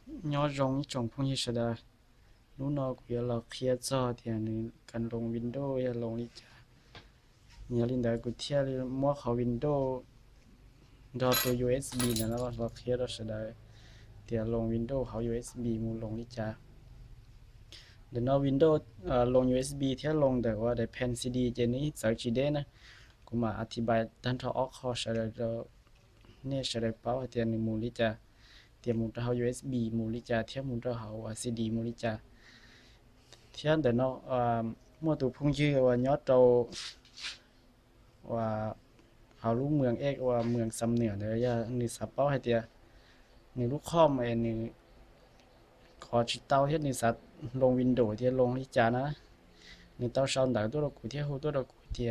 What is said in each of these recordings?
nhớ rong trong phong như đó lúc nào cũng là kia cho thì anh cần lồng Windows ya lồng đi chả nhớ linh đại của thiệt mua khẩu Windows đóตัว USB นะแล้วเราเคลียร์เราเสียดายเดี๋ยวลง Windows เขา USB มูลงนี่จ้าเดี๋ยวเรา Windows ลง USB เที่ยลงแต่ว่าได้แผ่น CD เจนี้จากจีเดนะกูมาอธิบายด้านทออกข้อเสียดายเราเนี่ยเสียดายเป้าเดี๋ยวหนึ่งมูลนี่จ้าเดี๋ยวมูลเขา USB มูลนี่จ้าเที่ยมูลเขาCD มูลนี่จ้าเที่ยเดี๋ยวเรามั่วตัวพุ่งชื่อว่ายอดเราว่าเขารู้เมืองเอกว่าเมืองสำเหนือเดี๋ยวจะนี่สับเป้าให้เดียวนี่ลูกข้อมไอ้นี่ ขอชิดเตาเฮ็ดนี่สัตว์ลงวินโดว์ที่ลงที่จานะนี่เตาซาวด์ตัวเรากูที่หูตัวเรากูที่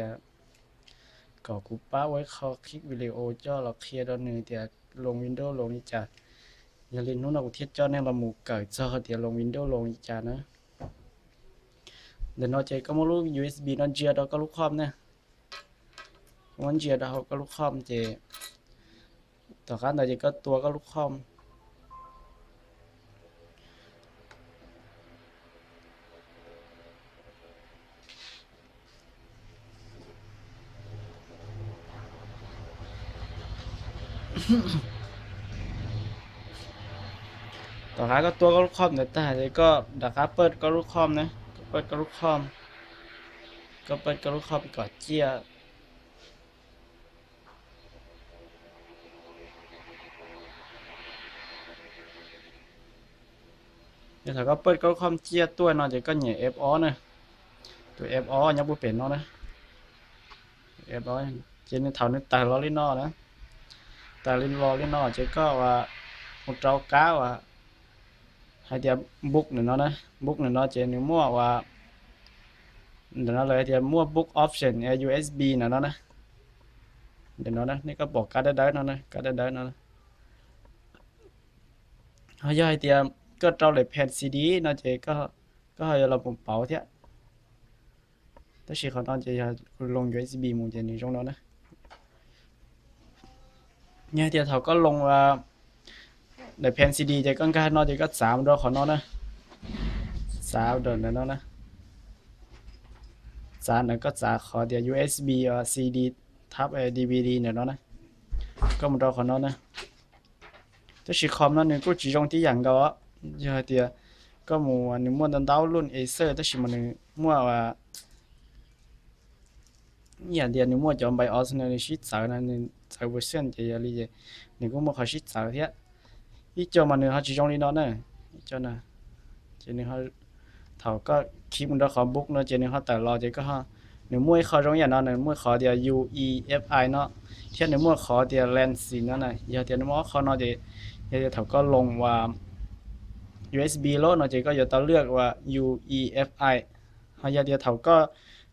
ก็กูป้าไว้เขาคลิกวิดีโอจ่อเราเคลียร์ตอนนึงที่ลงวินโดว์ลงนี่จาอย่าลืมนู้นเราเทียบจ่อในเราหมู่เกิดจ่อที่ลงวินโดว์ลงนี่จานะเดี๋ยวนอกจากก็ไม่รู้ USB นอนเจียเราก็ลูกคอมนะวันเจียเราก็ลูกคอมเจต่อการแต่เจก็ตัวก็ลูกคอมต่อการก็ตัวก็ลูกคอมแต่เจก็ดักการเปิดก็ลูกคอมนะเปิดก็ลูกคอมก็เปิดก็ลูกคอมก่อนเจีย เดี๋ยวถ้าก็เปิดก็ความเจียตัวเนาะจะก็เหนี่ย F O นะตัว F O ยังบ่เป็นเนาะนะ F O เจนเท่านี้ตายลอลินอนะตายลินลอลินอจะก็ว่าหมดเจ้าก้าว่าให้เดียบุกหนึ่งเนาะนะบุกหนึ่งเนาะเจนมั่วว่าเดี๋ยวเนาะเลยเดียมั่ว book option USB นะเนาะนะเดี๋ยวเนาะนะนี่ก็บอกการได้เนาะนะการได้เนาะนะเขาย่อยเดียก็เจ้าเลยแผ่นซีดีเนาะเจก็ให้เราปุ่มเป๋าเถอะแต่สิเขาตอนจะลง USB มูเจนี่ตรงเนาะนะเนี่ยเดียวเขาก็ลงว่า ในแผ่นซีดีจะก็การนอจะก็สามดอกของนอนะสามดอกนะนอนะสามนั้นก็สาขอเดียว USB ซีดีทับDVD เนี่ยนอนะก็มันดอกของนอนะแต่ชีคอมนั่นนึงก็จีจงที่อย่างก็เยอะเดียวก็มัวนึกมัวดันดาวรุ่น Acer แต่ชีมันนึงมัวว่าเนี่ยเดียวนึกมัวจอมไบออสเนี่ยชิดสาวนั่นนึงสาวเวอร์ชันจะยาลีเจนึกก็มัวเขาชิดสาวเทียอีจอมันนึงเขาจีจงนี่นอนะจอนะเจนึงเขา thầu có khi mình đã khó book nó trên họ tải lo thì có ha nếu mua khó giống như nó này mua khó thì UEFI nó thế nếu mua khó thì lens nó này giờ thì nó mua khó nó thì giờ thầu có lồng và USB แล้วnó chỉ có giờ tao เลือก ว่า UEFI เขาgiờ thì thầu có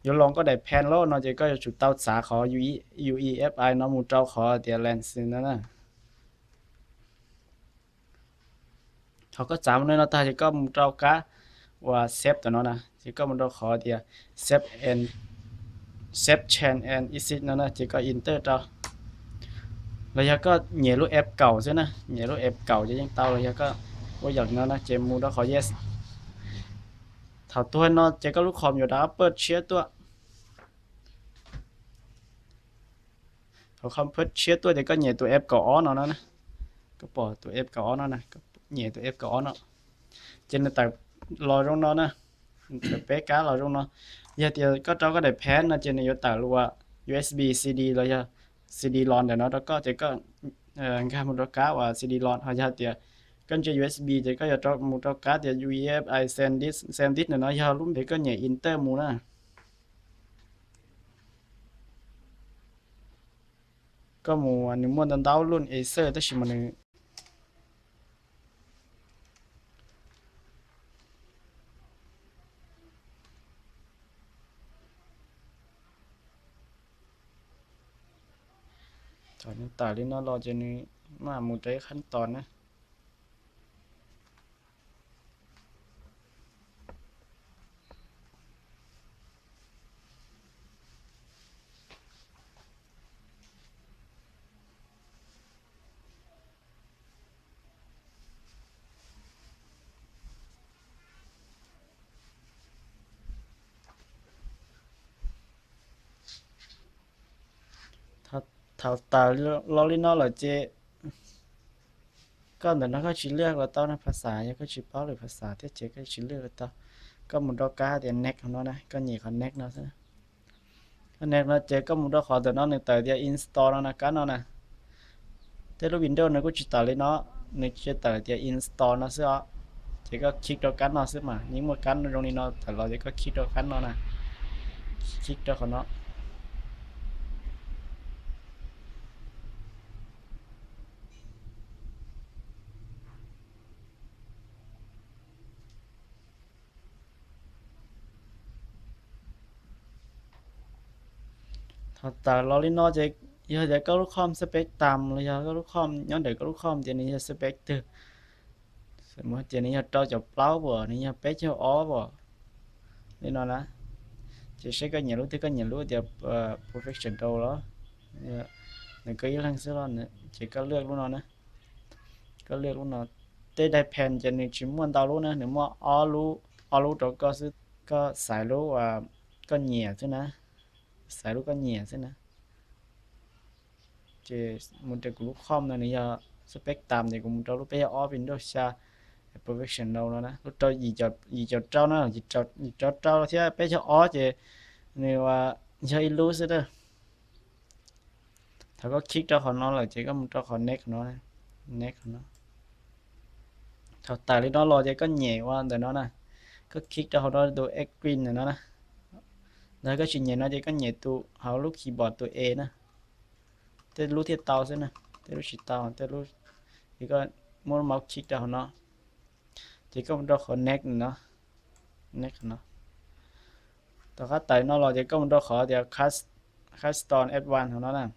giờ lồng có để pen แล้วnó chỉ cóจุด tao สาขอ UEFI nóมูเจ้าขอthì lens นั่นน่ะเขาก็จำเลยเนาะแต่ก็มูเจ้ากะว่า save ตัวเนาะนะที่ก็มันต้องขอเดียว save and save change and exit นั่นนะที่ก็ enter เจ้าแล้วก็เหนี่ยรูปแอปเก่าใช่นะเหนี่ยรูปแอปเก่าจะยังเตาแล้วก็ว่าอย่างนั้นนะเจมูต้องขอ yes ถ้าตัวเนาะเจก็ลูกคอมอยู่ดาวเปิดเชียร์ตัวเขาคำเปิดเชียร์ตัวเจก็เหนี่ยตัวแอปเก่าอ๋อเนาะนะก็ปล่อยตัวแอปเก่าอ๋อเนาะนะก็เหนี่ยตัวแอปเก่าอ๋อเนาะเจนแต่รอตรงนั้นนะเป๊ะก้ารอตรงนั้นgiờ thì có cháu có để pen là trên này có tải luôn USB CD rồi nha CD lon để nó có chỉ có cái một cá và CD lon hoặc giờ thì con chơi USB chỉ có cho một cá thì UEFI send this này nó giờ lúc đấy có nhảy Inter mù nè có mù anh muốn đánh đáo luôn Acer tới mình ตอนนี้ตายลิ้นเนาะรอจะนี่มาหมู่ใจขั้นตอนนะ thảo tà lo li nó là chế có nó có chỉ lược là tao nó ภาษา ก็chỉ bảo được ภาษา thế chế cái chỉ lược là tao có một đôi cá thì neck của nó này có nhiều con neck nó thế cái neck nó chế có một đôi khó từ nó này tới thì install nó nè cái nó nè thế lúc Windows nó cũng chỉ tải lên nó chỉ tải thì install nó sẽ chỉ có click vào cái nó sẽ mà những một cái nó trong này nó tải rồi chỉ có click vào cái nó nè click vào nó thật tải lo lên nó chỉ giờ để có lúc com spec tầm rồi giờ có lúc com nhớ để có lúc com thì này spec từ mà thì này cho chụp báo vào này spec cho ó vào nên nó là chỉ sẽ có nhiều lúc thì có nhiều lúc thì perfection đâu đó này có yếu lăng sẽ lo nữa chỉ có lược lúc nào nữa có lược lúc nào tới đây pen cho nên chỉ muốn tao lúc nữa nếu mà ở lúc đó có sự có xài lúc và có nhẹ thế nè xài lúc có nhẹ thế nè chỉ một cái lúc com này giờ spec tạm thì cũng cho lúc bây giờ off Windows xa perfection đâu nữa lúc cho gì cho trâu nó gì cho trâu thì bây giờ off thì nếu giờ illusion đóถ้าก็คลิกเจ้าของnó là chỉ có một จ้าของ next nó này next nó thao tài lên nó lo chỉ có nhẹ qua từ nó nè có kích cho họ đó đồ X green này nó nè đấy có chuyện nhẹ nó chỉ có nhẹ tụ họ lúc keyboard tụ E nè thế lúc thiết tao thế nè thế lúc chỉ tao thế lúc thì có muốn máu kích cho họ nó chỉ có một đồ khó next nó next nó tao khác tại nó lo chỉ có một đồ khó thì custom F1 của nó nè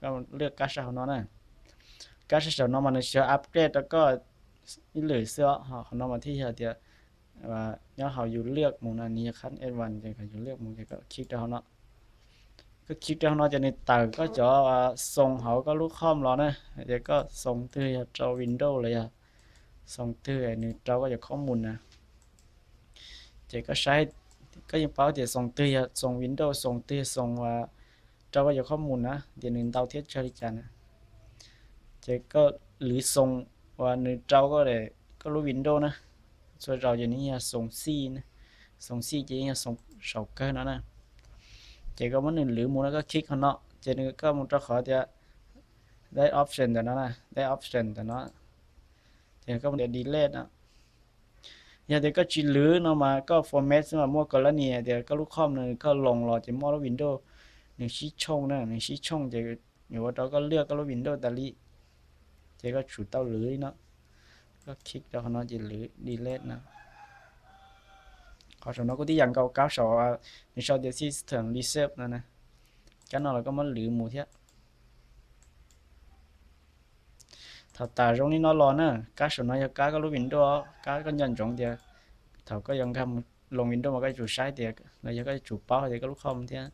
cóเลือก cache ของnó nè cache ของnóมันจะอัปเกรดแล้วก็เหลือเสื้อของnóมาที่เดียวว่าย้อนเขาอยู่เลือกหมู่นั้นนี้คัน F1 จะอยู่เลือกหมู่จะก็คลิก到nóก็คลิก到nó cho nên tờ có chỗส่งเขาก็ลูกคอมรอนะเดี๋ยวก็ส่งtừ cho Windows เลยอ่ะส่งtừนี่เราก็จะข้อมูลนะจะก็ใช้ก็ยังเป้าจะส่งtừส่ง Windows ส่งtừส่งว่าเราก็จะข้อมูลนะเดี๋ยวนึงเตาเทียบเฉลี่ยนะจะก็หรือส่งว่านึงเราก็ได้ก็รู้ Windows นะส่วนเราอย่างนี้ส่ง C นะส่ง C จะยังส่งsầu cơ nó nè chỉ có muốn lựa muốn nó có click của nó chỉ nên có một trò khó thì đây option của nó nè đây option của nó thì có một để delete đó giờ thì có chỉ lựa nó mà có format mà mua cái là nè thì có lúc com này có lồng lò chỉ mua nó Windows những xí chung nè những xí chung thì nhiều đó có lựa có lúc Windows đại lý chỉ có chủ tao lưới nó có click cho nó chỉ lựa delete nè họ nó có tí dạng cầu cáo sổ thì sau thì system reset này nè cái nào là có mất lựa mù thế thảo tả trong nó lo nè cá sổ nó cá có lúc Windows cá có nhân trọng thì thảo có dòng cầm lồng Windows mà cái chủ sai thì là cái chủ báo thì có lúc không thế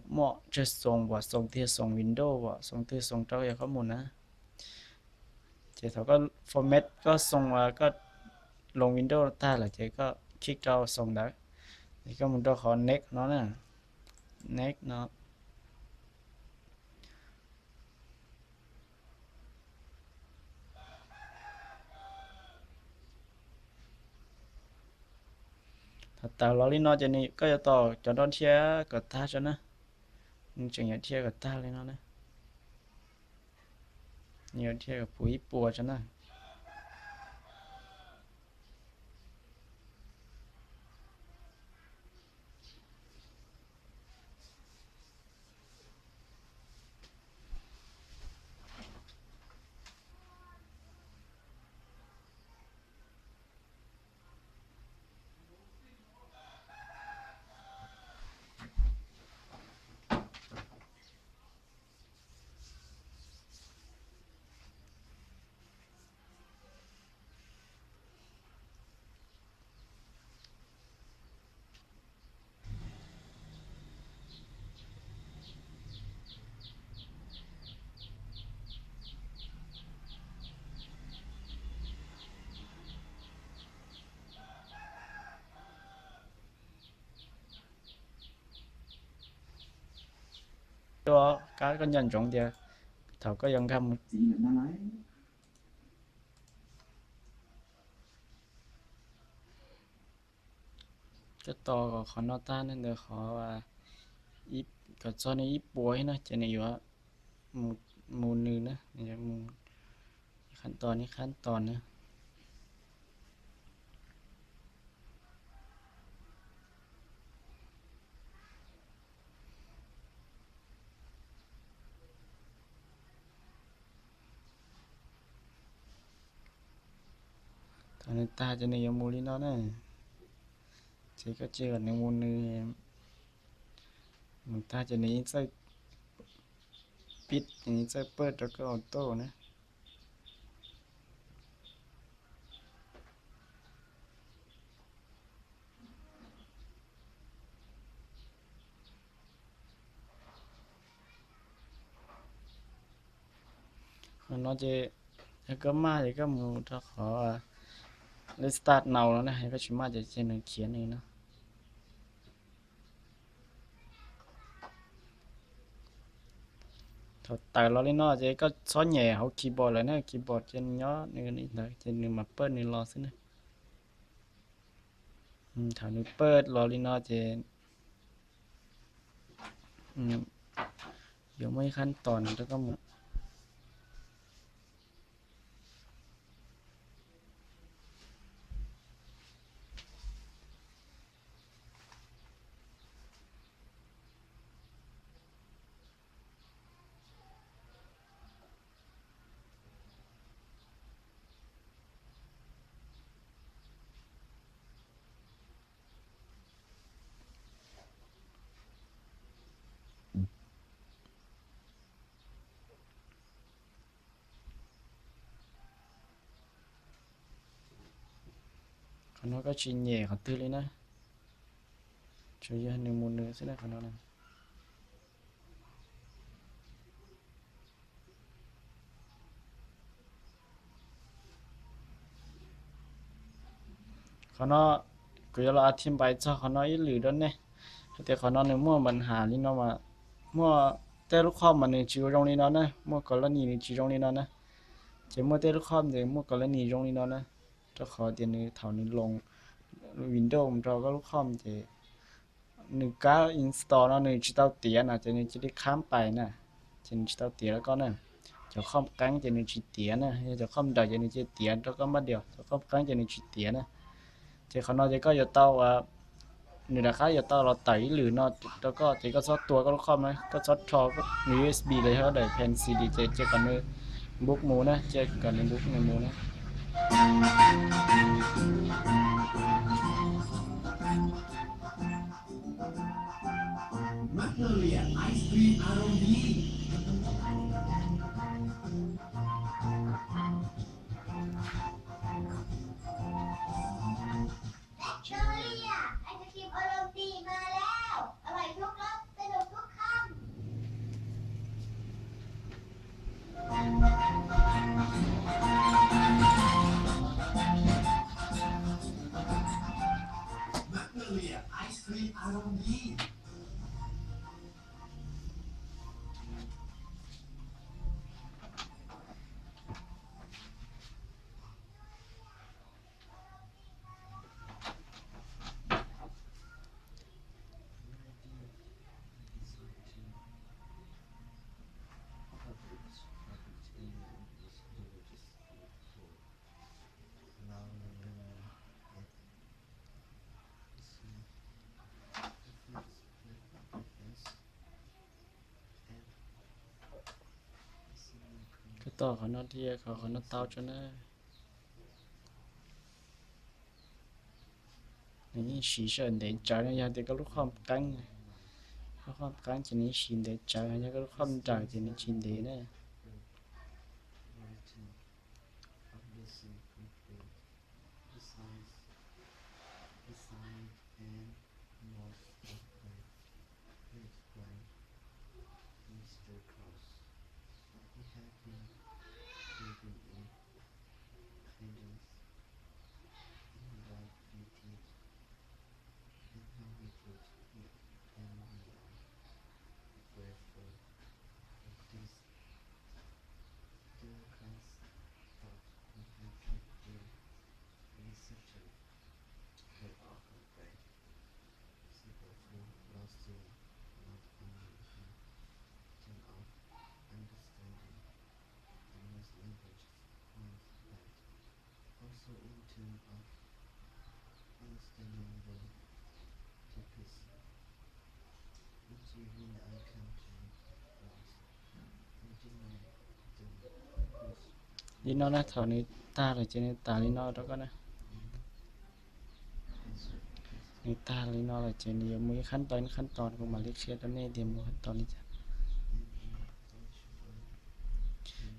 mọi chơiส่งvàส่งthìส่ง Windows vàส่งthìส่งcho cái có một nè chỉ thảo có format cóส่งvà có lồng Windows ta là chỉ có click choส่งđó thì có một đồ khó next nó nè next nó thật tao lo lý nó cho nên có cho cho nó chia cái ta cho nó chẳng hạn chia cái ta lên nó nè nhiều chia cái phủi bùa cho nó cho cá có nhân trọng địa thầu có dân găm cái to có khó nó ta nên được khó ít có cho nên ít bùi nữa cho nênอยู่มูนึงนะนี่มูขั้นตอนนี้ขั้นตอนนะตอนนี้ตาจะเนี่ยมูลินอนนะเจ๊ก็เจอในมูนึงตาจะเนี่ยใส่ปิดอย่างนี้ใส่เปิดแล้วก็ออโต้นะคนน้องจะก็มาจะก็มูถ้าขอเลยสตาร์ทเนาแล้วนะให้ก็ชิมาจะเจนเขียนเองนะtại lo lên nó chỉ có xóa nhẹ hậu keyboard lại nữa keyboard trên nhó này này trên này mà ปิดnày lo xin này thằng này ปิดlo lên nó chỉอยู่ไม่ขั้นตอนแล้วก็nó có chuyện nhẹ họ tư lên đó cho giờ hนึ่งมูลnữa sẽ là nó nàyเขาเนาะกูจะรออธิบายchoเขาเนาะอีหรือด้วยเนี่ยแต่เขาเนาะในมั่วปัญหานี่เนาะมามั่วแต่ลูกค้ามันในชีวิตตรงนี้เนาะนะมั่วกรณีในชีวิตตรงนี้เนาะนะจะมั่วแต่ลูกค้าจะมั่วกรณีตรงนี้เนาะนะถ้าขอเดี๋ยวนี้เท่านี้ลง Windows เราก็ลูกค้าจะหนึ่งการ install เนาะหนึ่งชิดเตาเตียนะจะหนึ่งจะได้ข้ามไปนะจะหนึ่งชิดเตาเตียแล้วก็นะจะข้ามกั้งจะหนึ่งชิดเตียนะจะข้ามดอยจะหนึ่งชิดเตียแล้วก็มาเดียวจะข้ามกั้งจะหนึ่งชิดเตียนะจะเขาเนาะจะก็จะเตาหนึ่งราคาจะเตาเราไต่หรือเนาะแล้วก็จะก็ซอสตัวก็ลูกค้าไหมก็ซอสทอก็ USB เลยเขาได้แผ่น CD จะกันเลยบุ๊กหมูนะจะกันในบุ๊กในหมูนะมักโนเลียไอศครีมอารมณ์ดีแมกโนเลียไอศครีมอารมณ์ดีมาแล้วอร่อยทุกรสสนุกทุกคำ มักโนเลียไอศครีมอารมณ์ดีก็ต่อเขาเนาะที่เขาเนาะเตาจนนะนี่สีเฉินเดี๋ยวจ่ายนะเดี๋ยวก็ลูกค้ากั้งลูกค้ากั้งจะนี่ชินเดี๋ยวจ่ายนะก็ลูกค้าจ่ายจะนี่ชินเดี๋ยวนะ lý nó là thảo này ta là trên ta lý nó đó có nè người ta lý nó là trên nhiều mấyขั้นตอนของมาเลเซียแล้วเนี่ยเดี๋ยวขั้นตอนนี้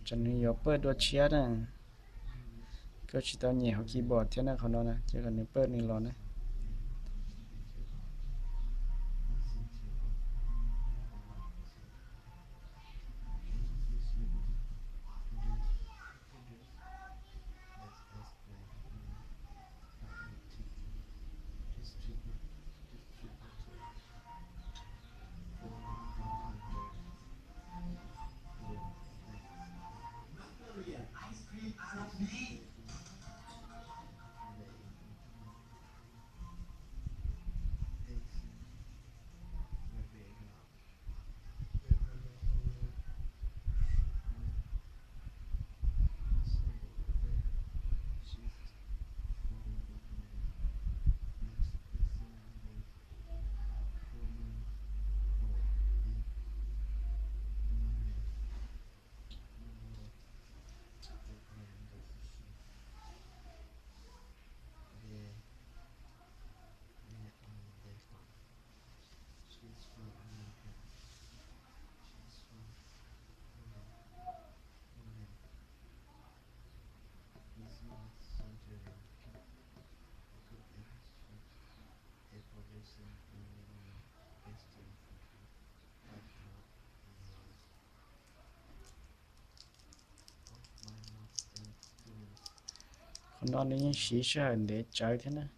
จะนี่ยกเปิดตัวเชียร์นะก็ชิตาเหนี่ยวคีย์บอร์ดเท่านั้นเขาเนาะนะเจอกันในเปิดนี่รอนะคนนอนนี่สีเสื้อเด็ดใจเท่านั้น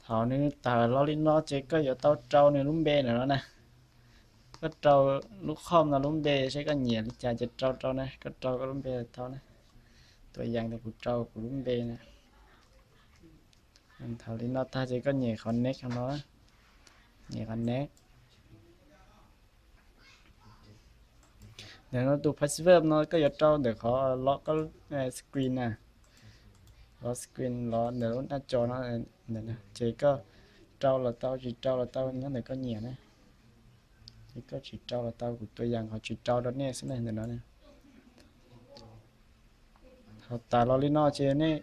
เท่านี้แต่ลอลินนอเจก็อย่าเต้าเจ้าในลุ่มเบนแล้วนะก็เจ้าลูกคอมนะลุ่มเบใช้ก็เหนียนจ่ายจะเจ้านะก็เจ้าก็ลุ่มเบเท่านะตัวอย่างแต่กูเจ้ากูลุ่มเบนะเท่าลินนอตาเจก็เหนียนคอนเน็กของnóเหนียนคอนเน็กเดี๋ยวเราดู passive nóก็อย่าเจ้าเดี๋ยวเขาล็อกก็สกรีนนะล็อกสกรีนล็อกเดี๋ยวหน้าจอnóเนี่ยนะเจก็เจ้าlà tao chỉ trao là tao nhớ này có nhiều này chỉ có chỉ trao là tao của tôi rằng họ chỉ trao đó nè thế này nó nè họ ta lo lý nó chơi nè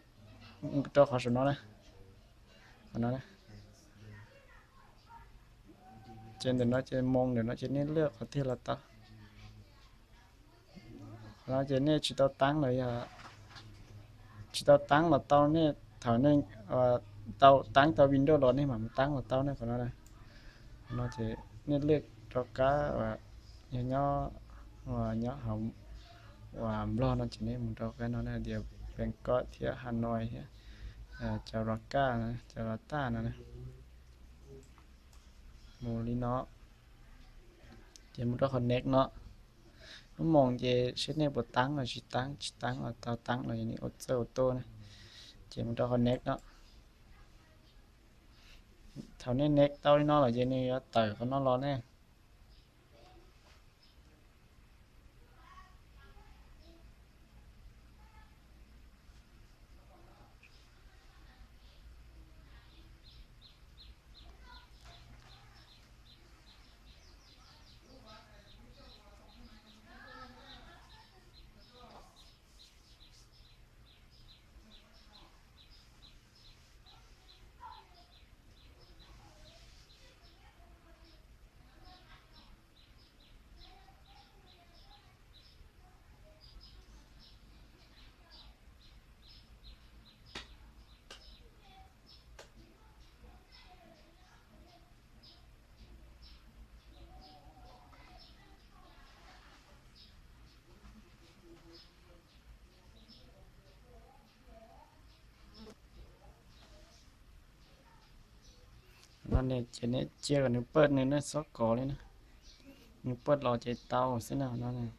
cho họ nó nè nó nè trên để nó chơi mong để nó chơi nè lướt họ thiết là tao nó chơi nè chỉ tao tăng rồi à chỉ tao tăng là tao nè thở nè tao tăng tao Windows rồi nè mà tăng là tao nè của nó này nó chỉ nè lướt cho cá và nhỏ và nhỏ hồng và lo nó chỉ nên một cái nó là điều Bangkok thì Hanoi Jakarta Jakarta này mua nó chỉ một cái connect nó mong về sẽ nên bật tăng là chỉ tăng là tao tăng là những ô tô này chỉ một cái connect nó thằng này next tao nó là gì này tờ của nó lo nè nó này chỉ nên chia cái nước bớt này nó sót cỏ lên nè nước bớt lò chạy tàu thế nào nó này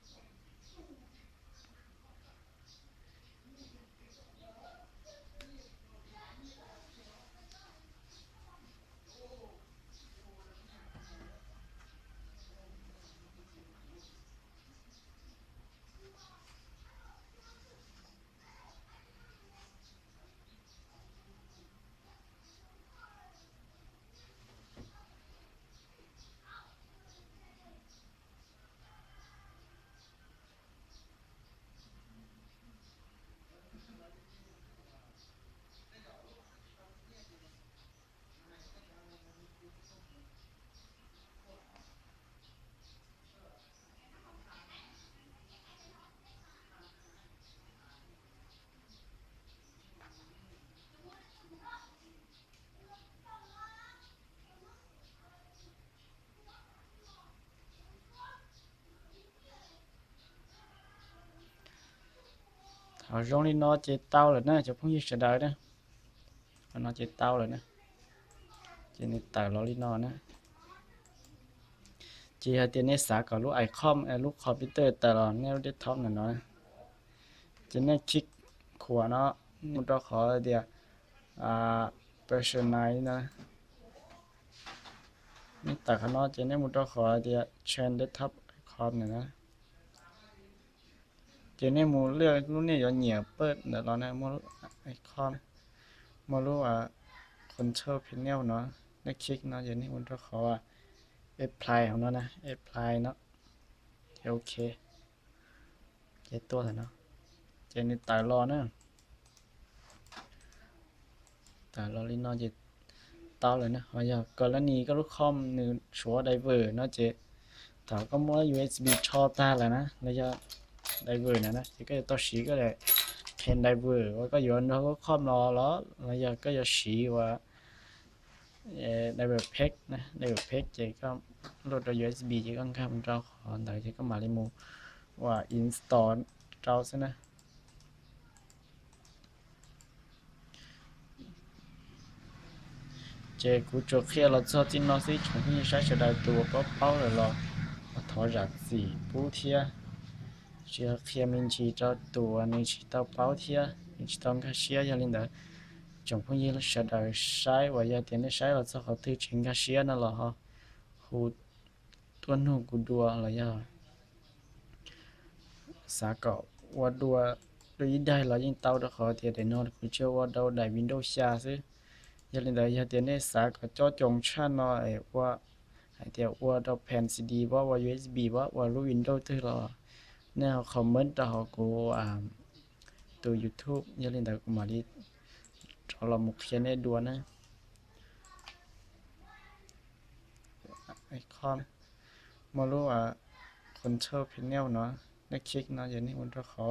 họ rong đi nó chế tao rồi nè cho phong như sẽ đợi đó nó chế tao rồi nè chế này tao lo đi nó nè chỉ hay tiền này xả cả lúc icom lúc computer tao lo neo desktop này nó chế này kích của nó một đó khó đi personalize nèนี่ตาข้างนอกจะได้มุดขอเดียเชนเดทับคอมเนี่ยนะจะได้มูเลือกรุ่นนี้เหนียวเปิดเดี๋ยวเราเนี่ยมูไอคอนมูรู้ว่าคนชอบพินเนลเนาะได้คลิกเนาะจะได้มุดขอว่าแอปพลายของเรานะแอปพลายเนาะโอเคเจ็ดตัวแล้วเนาะจะได้ตายรอเนาะตายรอลิ้นนอนจะtaoเลยนะbây giờ còn là ní cái lúc com nữ số driver nó chỉ tao có mỗi USB cho ta là nó bây giờ driver này nó chỉ cái tao xí cái này pen driver và có dọn nó có com nó bây giờ có giờ xí và driver pack nè driver pack chỉ có load USB chỉ có cam trao còn tại chỉ có mà limu và install trao xem nè chế cú chỗ kia là cho tin nó sẽ chúng như sai sẽ đại tua có bao rồi lo thọ giặc gì bố thia chỉ kia mình chỉ cho tua nên chỉ tao bao thia mình chỉ tao cái xía cho nên là chúng cũng như là sẽ đại sai và giờ tiền sai là cho họ tự chính cái xía nó là họ hụt tuân hụt cú đua là giờ xã cọ và đua đối đây là những tao đã khó thì để nó cũng chưa qua đâu đại Windows xa chứ giờ lên đây giờ tiền này xã có cho trồng chăn nó qua hay thì qua đâu pen CD qua USB qua lúc Windows thứ là nếu comment đó họ có từ YouTube giờ lên đây cũng mà đi cho là một cái này đua nữa icon mà lúcคนชอบพินเนลเนาะนักคลิกเนาะอย่างนี้มันก็ขอ